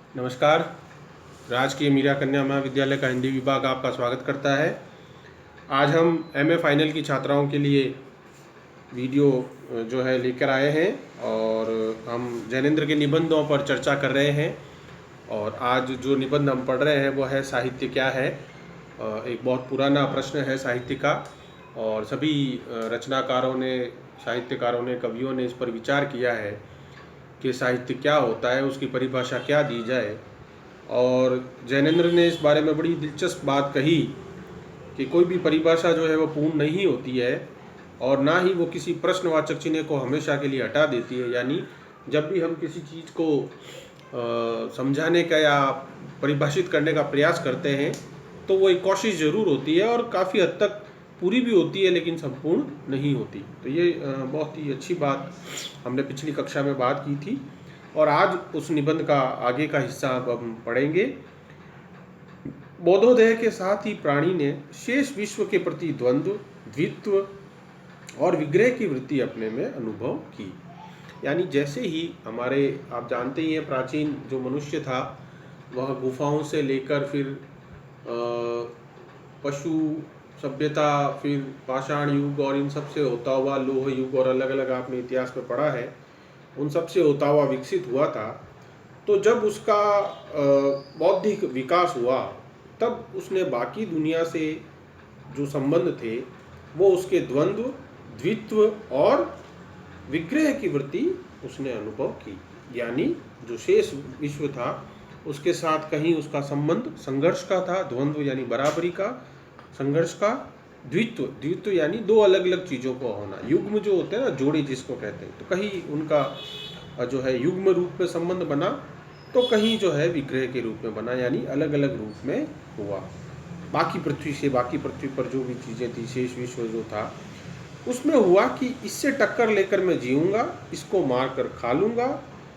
नमस्कार। राजकीय मीरा कन्या महाविद्यालय का हिंदी विभाग आपका स्वागत करता है। आज हम एमए फाइनल की छात्राओं के लिए वीडियो जो है लेकर आए हैं और हम जैनेंद्र के निबंधों पर चर्चा कर रहे हैं। और आज जो निबंध हम पढ़ रहे हैं वो है साहित्य क्या है। एक बहुत पुराना प्रश्न है साहित्य का और सभी रचनाकारों ने, साहित्यकारों ने, कवियों ने इस पर विचार किया है कि साहित्य क्या होता है, उसकी परिभाषा क्या दी जाए। और जैनेंद्र ने इस बारे में बड़ी दिलचस्प बात कही कि कोई भी परिभाषा जो है वो पूर्ण नहीं होती है और ना ही वो किसी प्रश्नवाचक चिन्ह को हमेशा के लिए हटा देती है। यानी जब भी हम किसी चीज़ को समझाने का या परिभाषित करने का प्रयास करते हैं तो वो एक कोशिश ज़रूर होती है और काफ़ी हद तक पूरी भी होती है, लेकिन संपूर्ण नहीं होती। तो ये बहुत ही अच्छी बात हमने पिछली कक्षा में बात की थी और आज उस निबंध का आगे का हिस्सा अब हम पढ़ेंगे। बोधोदय के साथ ही प्राणी ने शेष विश्व के प्रति द्वंद्व, द्वित्व और विग्रह की वृत्ति अपने में अनुभव की। यानी जैसे ही हमारे, आप जानते ही हैं, प्राचीन जो मनुष्य था वह गुफाओं से लेकर फिर पशु सभ्यता, फिर पाषाण युग और इन सब से होता हुआ लोह युग और अलग अलग आपने इतिहास में पढ़ा है, उन सब से होता हुआ विकसित हुआ था। तो जब उसका बौद्धिक विकास हुआ तब उसने बाकी दुनिया से जो संबंध थे वो उसके द्वंद्व, द्वित्व और विग्रह की वृत्ति उसने अनुभव की। यानी जो शेष विश्व था उसके साथ कहीं उसका संबंध संघर्ष का था, द्वंद्व यानी बराबरी का, संघर्ष का, द्वित्व, द्वित्व यानी दो अलग अलग चीज़ों को होना, युग्म जो होते हैं ना, जोड़ी जिसको कहते हैं, तो कहीं उनका जो है युग्म रूप में संबंध बना तो कहीं जो है विग्रह के रूप में बना, यानी अलग अलग रूप में हुआ। बाकी पृथ्वी से, बाकी पृथ्वी पर जो भी चीज़ें थी, शेष विश्व जो था, उसमें हुआ कि इससे टक्कर लेकर मैं जीऊँगा, इसको मार कर खा लूँगा,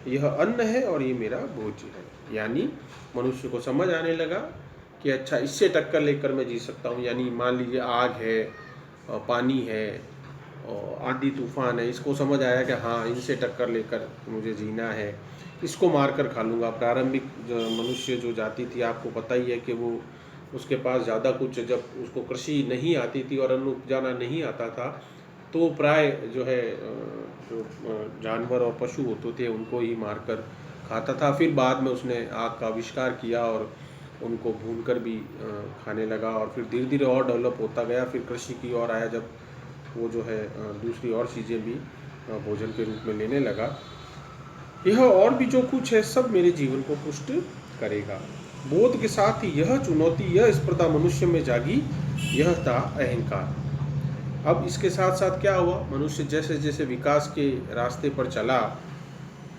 यह अन्न है और ये मेरा भोज्य है। यानी मनुष्य को समझ आने लगा कि अच्छा, इससे टक्कर लेकर मैं जी सकता हूँ। यानी मान लीजिए आग है, पानी है और आंधी तूफान है, इसको समझ आया कि हाँ, इनसे टक्कर लेकर मुझे जीना है, इसको मार कर खा लूँगा। प्रारंभिक जो मनुष्य जो जाति थी, आपको पता ही है कि वो, उसके पास ज़्यादा कुछ, जब उसको कृषि नहीं आती थी और अन्न उपजाना नहीं आता था तो प्राय जो है जो जानवर और पशु होते थे उनको ही मारकर खाता था। फिर बाद में उसने आग का आविष्कार किया और उनको भूनकर भी खाने लगा और फिर धीरे धीरे और डेवलप होता गया। फिर कृषि की ओर आया, जब वो जो है दूसरी और चीज़ें भी भोजन के रूप में लेने लगा। यह और भी जो कुछ है सब मेरे जीवन को पुष्ट करेगा। बोध के साथ ही यह चुनौती, यह स्पर्धा मनुष्य में जागी, यह था अहंकार। अब इसके साथ साथ क्या हुआ, मनुष्य जैसे जैसे विकास के रास्ते पर चला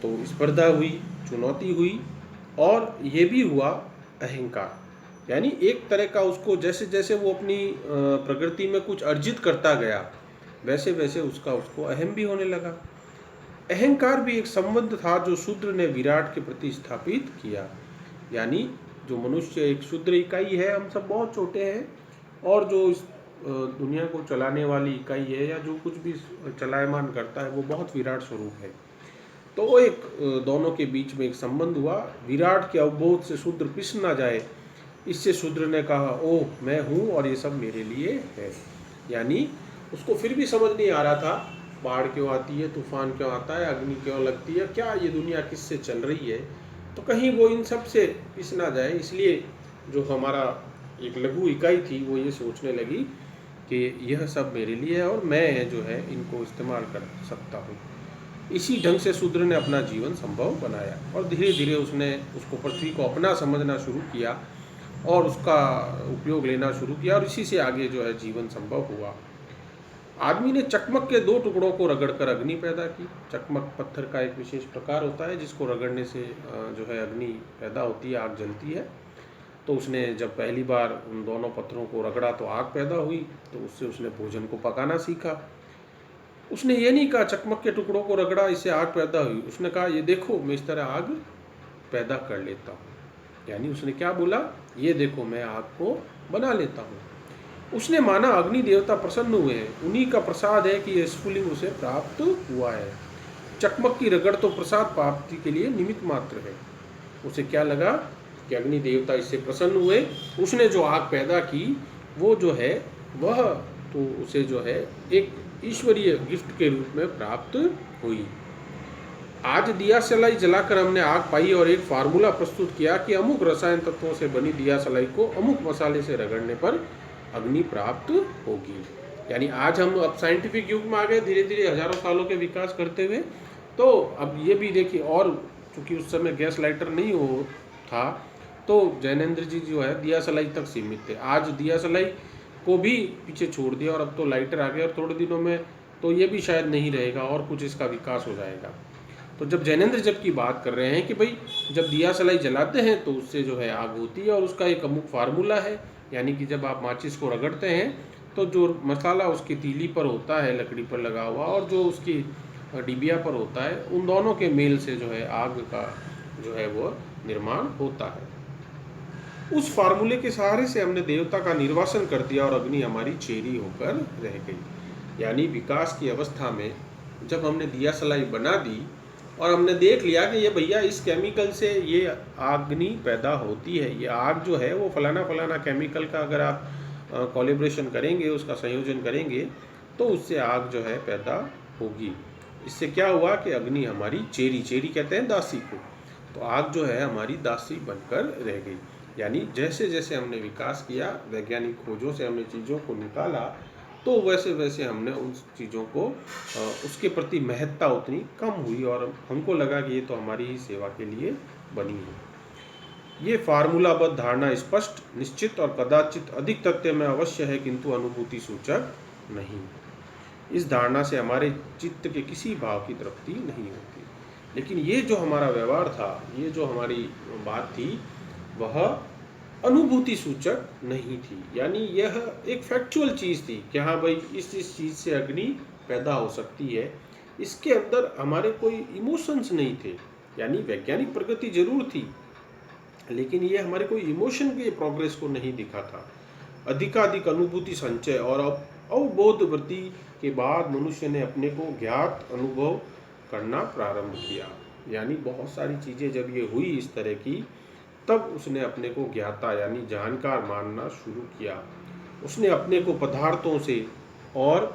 तो स्पर्धा हुई, चुनौती हुई और ये भी हुआ अहंकार। यानी एक तरह का उसको, जैसे जैसे वो अपनी प्रकृति में कुछ अर्जित करता गया वैसे वैसे उसको अहम भी होने लगा। अहंकार भी एक संबंध था जो शूद्र ने विराट के प्रति स्थापित किया। यानी जो मनुष्य एक शूद्र इकाई है, हम सब बहुत छोटे हैं, और जो इस दुनिया को चलाने वाली इकाई है या जो कुछ भी चलायमान करता है वो बहुत विराट स्वरूप है। तो वो एक दोनों के बीच में एक संबंध हुआ। विराट के अवबोध से शूद्र पिस ना जाए, इससे शूद्र ने कहा, ओह मैं हूँ और ये सब मेरे लिए है। यानी उसको फिर भी समझ नहीं आ रहा था, बाढ़ क्यों आती है, तूफान क्यों आता है, अग्नि क्यों लगती है, क्या ये दुनिया किससे चल रही है, तो कहीं वो इन सब से पिस ना जाए। इसलिए जो हमारा एक लघु इकाई थी वो ये सोचने लगी कि यह सब मेरे लिए है और मैं जो है इनको इस्तेमाल कर सकता हूँ। इसी ढंग से शूद्र ने अपना जीवन संभव बनाया और धीरे धीरे उसने उसको पृथ्वी को अपना समझना शुरू किया और उसका उपयोग लेना शुरू किया और इसी से आगे जो है जीवन संभव हुआ। आदमी ने चकमक के दो टुकड़ों को रगड़कर अग्नि पैदा की। चकमक पत्थर का एक विशेष प्रकार होता है जिसको रगड़ने से जो है अग्नि पैदा होती है, आग जलती है। तो उसने जब पहली बार उन दोनों पत्थरों को रगड़ा तो आग पैदा हुई, तो उससे उसने भोजन को पकाना सीखा। उसने ये नहीं कहा चकमक के टुकड़ों को रगड़ा इससे आग पैदा हुई, उसने कहा ये देखो मैं इस तरह आग पैदा कर लेता हूँ। यानी उसने क्या बोला, ये देखो मैं आग को बना लेता हूँ। उसने माना अग्नि देवता प्रसन्न हुए हैं, उन्हीं का प्रसाद है कि यह स्फुलिंग उसे प्राप्त हुआ है। चकमक की रगड़ तो प्रसाद प्राप्ति के लिए निमित्त मात्र है। उसे क्या लगा कि अग्नि देवता इससे प्रसन्न हुए, उसने जो आग पैदा की वो जो है वह तो उसे जो है एक ईश्वरीय गिफ्ट के रूप में प्राप्त हुई। आज दिया सलाई जलाकर हमने आग पाई और एक फार्मूला प्रस्तुत किया कि अमुक रसायन तत्वों से बनी दिया सलाई को अमुक मसाले से रगड़ने पर अग्नि प्राप्त होगी। यानी आज हम अब साइंटिफिक युग में आ गए, धीरे धीरे हजारों सालों के विकास करते हुए। तो अब ये भी देखिए, और चूंकि उस समय गैस लाइटर नहीं हो था तो जैनेन्द्र जी जो है दिया सलाई तक सीमित थे। आज दिया सलाई को भी पीछे छोड़ दिया और अब तो लाइटर आ गया और थोड़े दिनों में तो ये भी शायद नहीं रहेगा और कुछ इसका विकास हो जाएगा। तो जब जैनेन्द्र जब की बात कर रहे हैं कि भाई जब दिया सलाई जलाते हैं तो उससे जो है आग होती है और उसका एक अमुक फार्मूला है, यानी कि जब आप माचिस को रगड़ते हैं तो जो मसाला उसकी तीली पर होता है लकड़ी पर लगा हुआ और जो उसकी डिबिया पर होता है, उन दोनों के मेल से जो है आग का जो है वो निर्माण होता है। उस फार्मूले के सहारे से हमने देवता का निर्वासन कर दिया और अग्नि हमारी चेरी होकर रह गई। यानी विकास की अवस्था में जब हमने दिया सलाई बना दी और हमने देख लिया कि ये भैया इस केमिकल से ये अग्नि पैदा होती है, ये आग जो है वो फलाना फलाना केमिकल का अगर आप कोलैबोरेशन करेंगे, उसका संयोजन करेंगे तो उससे आग जो है पैदा होगी। इससे क्या हुआ कि अग्नि हमारी चेरी, चेरी कहते हैं दासी को, तो आग जो है हमारी दासी बनकर रह गई। यानी जैसे जैसे हमने विकास किया, वैज्ञानिक खोजों से हमने चीज़ों को निकाला, तो वैसे वैसे हमने उन चीज़ों को उसके प्रति महत्ता उतनी कम हुई और हमको लगा कि ये तो हमारी ही सेवा के लिए बनी है। ये फार्मूलाबद्ध धारणा स्पष्ट, निश्चित और कदाचित अधिक तथ्य में अवश्य है, किंतु अनुभूति सूचक नहीं। इस धारणा से हमारे चित्त के किसी भाव की तृप्ति नहीं होती। लेकिन ये जो हमारा व्यवहार था, ये जो हमारी बात थी, वह अनुभूति सूचक नहीं थी। यानी यह एक फैक्चुअल चीज़ थी कि हाँ भाई इस चीज़ से अग्नि पैदा हो सकती है। इसके अंदर हमारे कोई इमोशंस नहीं थे। यानी वैज्ञानिक प्रगति जरूर थी, लेकिन ये हमारे कोई इमोशन के प्रोग्रेस को नहीं दिखा था। अधिकाधिक अनुभूति संचय और अवबोध वृत्ति के बाद मनुष्य ने अपने को ज्ञात अनुभव करना प्रारंभ किया। यानी बहुत सारी चीज़ें जब ये हुई इस तरह की, तब उसने अपने को ज्ञाता यानी जानकार मानना शुरू किया। उसने अपने को पदार्थों से और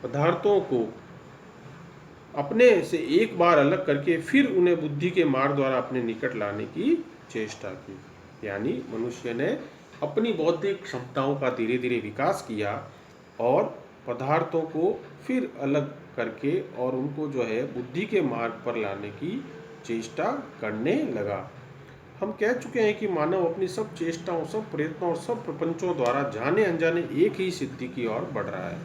पदार्थों को अपने से एक बार अलग करके फिर उन्हें बुद्धि के मार्ग द्वारा अपने निकट लाने की चेष्टा की। यानी मनुष्य ने अपनी बौद्धिक क्षमताओं का धीरे धीरे विकास किया और पदार्थों को फिर अलग करके और उनको जो है बुद्धि के मार्ग पर लाने की चेष्टा करने लगा। हम कह चुके हैं कि मानव अपनी सब चेष्टाओं, सब प्रयत्नों और सब प्रपंचों द्वारा जाने अनजाने एक ही सिद्धि की ओर बढ़ रहा है।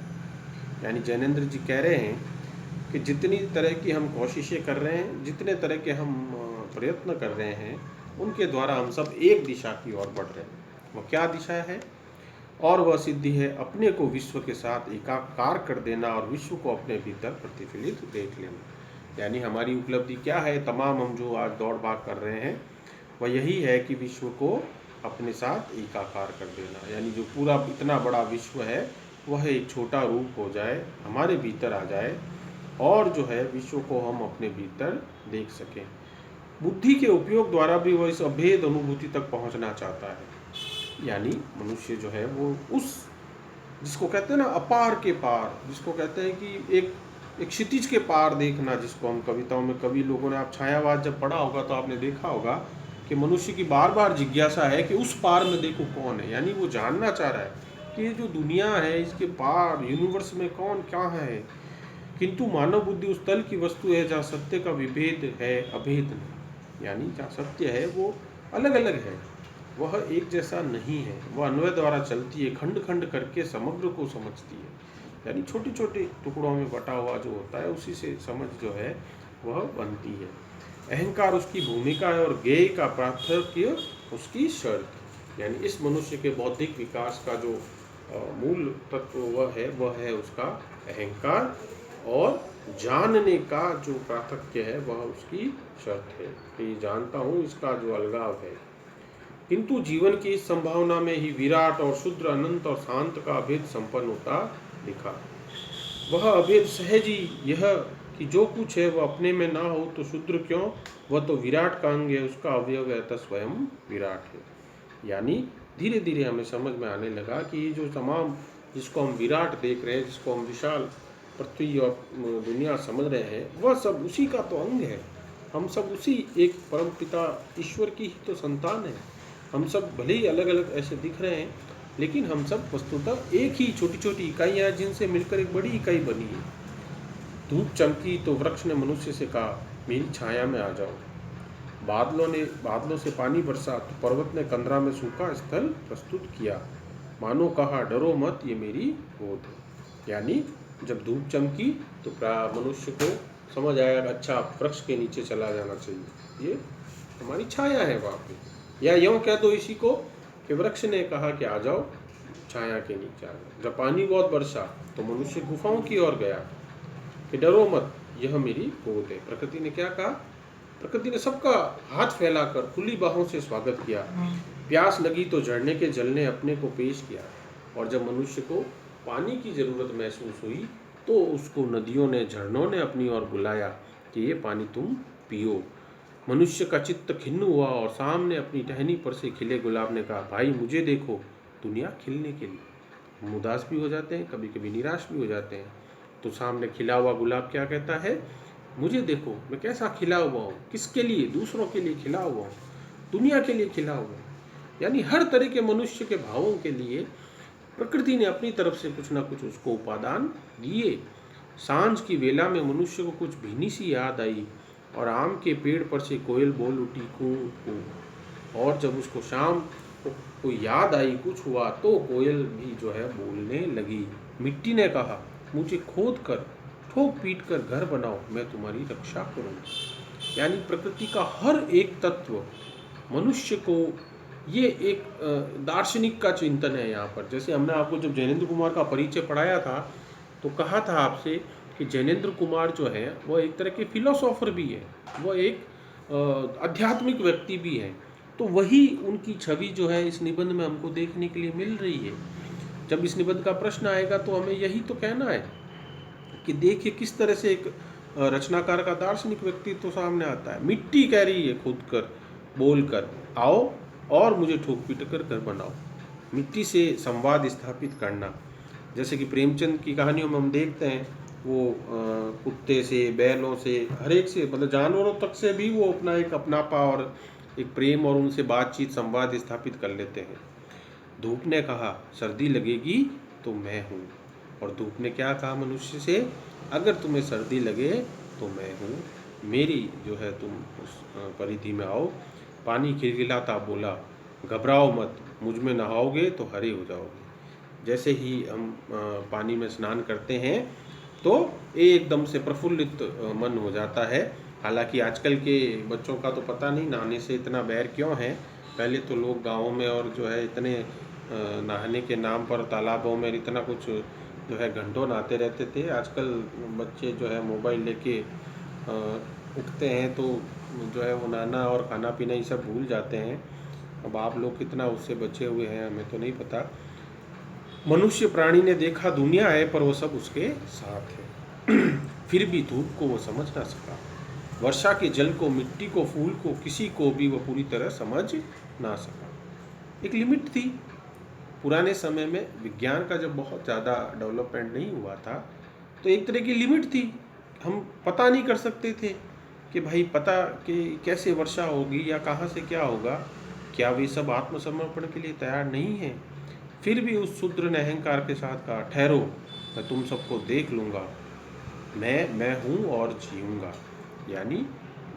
यानी जैनेन्द्र जी कह रहे हैं कि जितनी तरह की हम कोशिशें कर रहे हैं, जितने तरह के हम प्रयत्न कर रहे हैं, उनके द्वारा हम सब एक दिशा की ओर बढ़ रहे हैं। वह क्या दिशा है? और वह सिद्धि है अपने को विश्व के साथ एकाकार कर देना और विश्व को अपने भीतर प्रतिफलित देख लेना। यानी हमारी उपलब्धि क्या है? तमाम हम जो आज दौड़ भाग कर रहे हैं वह यही है कि विश्व को अपने साथ एकाकार कर देना। यानी जो पूरा इतना बड़ा विश्व है वह एक छोटा रूप हो जाए, हमारे भीतर आ जाए और जो है विश्व को हम अपने भीतर देख सकें। बुद्धि के उपयोग द्वारा भी वह इस अभेद अनुभूति तक पहुंचना चाहता है। यानी मनुष्य जो है वो उस जिसको कहते हैं ना अपार के पार, जिसको कहते हैं कि एक क्षितिज के पार देखना, जिसको हम कविताओं में कवि लोगों ने, आप छायावाद जब पढ़ा होगा तो आपने देखा होगा कि मनुष्य की बार बार जिज्ञासा है कि उस पार में देखो कौन है। यानी वो जानना चाह रहा है कि ये जो दुनिया है इसके पार यूनिवर्स में कौन क्या है। किंतु मानव बुद्धि उस तल की वस्तु है जहाँ सत्य का विभेद है, अभेद नहीं। यानी जहाँ सत्य है वो अलग अलग है, वह एक जैसा नहीं है। वह अन्वय द्वारा चलती है, खंड खंड करके समग्र को समझती है। यानी छोटे छोटे टुकड़ों में बटा हुआ जो होता है उसी से समझ जो है वह बनती है। अहंकार उसकी भूमिका है और ज्ञेय का पार्थक्य उसकी शर्त। यानी इस मनुष्य के बौद्धिक विकास का जो मूल तत्व वह है उसका अहंकार, और जानने का जो पार्थक्य है वह उसकी शर्त है कि जानता हूँ, इसका जो अलगाव है। किंतु जीवन की इस संभावना में ही विराट और शुद्र, अनंत और शांत का अभेद संपन्न होता दिखा। वह अभेद सहज ही यह कि जो कुछ है वह अपने में ना हो तो शूद्र क्यों, वह तो विराट का अंग है, उसका अवयव है, अतः स्वयं विराट है। यानी धीरे धीरे हमें समझ में आने लगा कि ये जो तमाम जिसको हम विराट देख रहे हैं, जिसको हम विशाल पृथ्वी और दुनिया समझ रहे हैं, वह सब उसी का तो अंग है। हम सब उसी एक परम पिता ईश्वर की ही तो संतान है। हम सब भले ही अलग अलग ऐसे दिख रहे हैं, लेकिन हम सब वस्तुतः एक ही छोटी छोटी इकाइयाँ हैं, जिनसे मिलकर एक बड़ी इकाई बनी है। धूप चमकी तो वृक्ष ने मनुष्य से कहा, मेरी छाया में आ जाओ। बादलों से पानी बरसा तो पर्वत ने कंदरा में सूखा स्थल प्रस्तुत किया। मानो कहा, डरो मत, ये मेरी गोद है। यानी जब धूप चमकी तो मनुष्य को समझ आया, अच्छा वृक्ष के नीचे चला जाना चाहिए, ये हमारी छाया है वहाँ पे। या यूँ कह दो इसी को कि वृक्ष ने कहा कि आ जाओ छाया के नीचे आ जाओ। जब पानी बहुत बरसा तो मनुष्य गुफाओं की ओर गया कि डरो मत, यह मेरी गोद है। प्रकृति ने क्या कहा? प्रकृति ने सबका हाथ फैलाकर खुली बाहों से स्वागत किया। प्यास लगी तो झरने के जल ने अपने को पेश किया, और जब मनुष्य को पानी की जरूरत महसूस हुई तो उसको नदियों ने, झरनों ने अपनी ओर बुलाया कि ये पानी तुम पियो। मनुष्य का चित्त खिन्न हुआ और सामने अपनी टहनी पर से खिले गुलाब ने कहा, भाई मुझे देखो, दुनिया खिलने के लिए। हम उदास भी हो जाते हैं, कभी कभी निराश भी हो जाते हैं, तो सामने खिला हुआ गुलाब क्या कहता है? मुझे देखो, मैं कैसा खिला हुआ हूँ। किसके लिए? दूसरों के लिए खिला हुआ हूँ, दुनिया के लिए खिला हुआ हूँ। यानी हर तरह के मनुष्य के भावों के लिए प्रकृति ने अपनी तरफ से कुछ ना कुछ उसको उपादान दिए। सांझ की वेला में मनुष्य को कुछ भीनी सी याद आई, और आम के पेड़ पर से कोयल बोल उठी कू कू। और जब उसको शाम को याद आई, कुछ हुआ, तो कोयल भी जो है बोलने लगी। मिट्टी ने कहा, मुझे खोद कर, ठोक पीट कर घर बनाओ, मैं तुम्हारी रक्षा करूँगी। यानी प्रकृति का हर एक तत्व मनुष्य को, ये एक दार्शनिक का चिंतन है यहाँ पर। जैसे हमने आपको जब जैनेंद्र कुमार का परिचय पढ़ाया था तो कहा था आपसे कि जैनेंद्र कुमार जो है वह एक तरह के फिलोसोफर भी है, वह एक आध्यात्मिक व्यक्ति भी है। तो वही उनकी छवि जो है इस निबंध में हमको देखने के लिए मिल रही है। जब इस निबंध का प्रश्न आएगा तो हमें यही तो कहना है कि देखिए किस तरह से एक रचनाकार का दार्शनिक व्यक्तित्व तो सामने आता है। मिट्टी कह रही है खुद कर, बोल कर, आओ और मुझे ठोक पीट कर घर बनाओ। मिट्टी से संवाद स्थापित करना, जैसे कि प्रेमचंद की कहानियों में हम देखते हैं, वो कुत्ते से, बैलों से, हर एक से, मतलब जानवरों तक से भी वो अपना एक अपनापा और एक प्रेम और उनसे बातचीत, संवाद स्थापित कर लेते हैं। धूप ने कहा, सर्दी लगेगी तो मैं हूँ। और धूप ने क्या कहा मनुष्य से? अगर तुम्हें सर्दी लगे तो मैं हूँ, मेरी जो है तुम उस परिधि में आओ। पानी खिलखिलाता बोला, घबराओ मत, मुझ में नहाओगे तो हरे हो जाओगे। जैसे ही हम पानी में स्नान करते हैं तो एकदम से प्रफुल्लित मन हो जाता है। हालांकि आजकल के बच्चों का तो पता नहीं नहाने से इतना बैर क्यों है। पहले तो लोग गाँवों में और जो है इतने नहाने के नाम पर तालाबों में इतना कुछ जो है घंटों नहाते रहते थे। आजकल बच्चे जो है मोबाइल लेके उठते हैं तो जो है वो नहाना और खाना पीना ये सब भूल जाते हैं। अब आप लोग कितना उससे बचे हुए हैं हमें तो नहीं पता। मनुष्य प्राणी ने देखा दुनिया है पर वो सब उसके साथ है। फिर भी धूप को वो समझ ना सका, वर्षा के जल को, मिट्टी को, फूल को, किसी को भी वो पूरी तरह समझ ना सका। एक लिमिट थी। पुराने समय में विज्ञान का जब बहुत ज़्यादा डेवलपमेंट नहीं हुआ था तो एक तरह की लिमिट थी। हम पता नहीं कर सकते थे कि भाई पता कि कैसे वर्षा होगी या कहाँ से क्या होगा। क्या वे सब आत्मसमर्पण के लिए तैयार नहीं है? फिर भी उस शूद्र ने अहंकार के साथ कहा, ठहरो, मैं तुम सबको देख लूँगा, मैं हूँ और जीऊँगा। यानी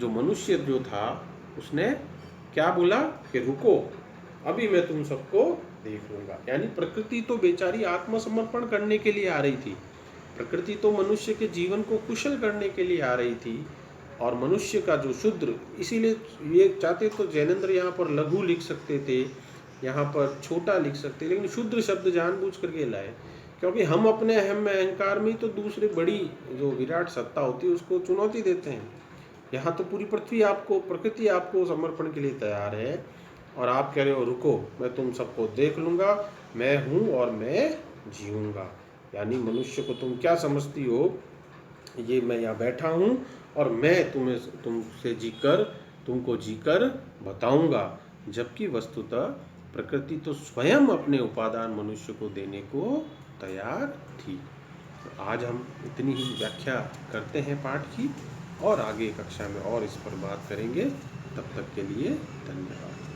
जो मनुष्य जो था उसने क्या बोला कि रुको, अभी मैं तुम सबको देख लूँगा। यानी प्रकृति तो बेचारी आत्मसमर्पण करने के लिए आ रही थी। प्रकृति तो मनुष्य के जीवन को कुशल करने के लिए आ रही थी। और मनुष्य का जो शूद्र, इसीलिए ये चाहते तो जैनेंद्र यहाँ पर लघु लिख सकते थे, यहाँ पर छोटा लिख सकते, लेकिन शूद्र शब्द जानबूझ करके लाए, क्योंकि हम अपने अहम में, अहंकार में तो दूसरे बड़ी जो विराट सत्ता होती है उसको चुनौती देते हैं। यहाँ तो पूरी पृथ्वी आपको, प्रकृति आपको समर्पण के लिए तैयार है और आप कह रहे हो रुको, मैं तुम सबको देख लूँगा, मैं हूँ और मैं जीऊँगा। यानी मनुष्य को तुम क्या समझती हो ये मैं यहाँ बैठा हूँ और मैं तुमको जीकर बताऊंगा, जबकि वस्तुतः प्रकृति तो स्वयं अपने उपादान मनुष्य को देने को तैयार थी। तो आज हम इतनी ही व्याख्या करते हैं पाठ की, और आगे कक्षा में और इस पर बात करेंगे। तब तक के लिए धन्यवाद।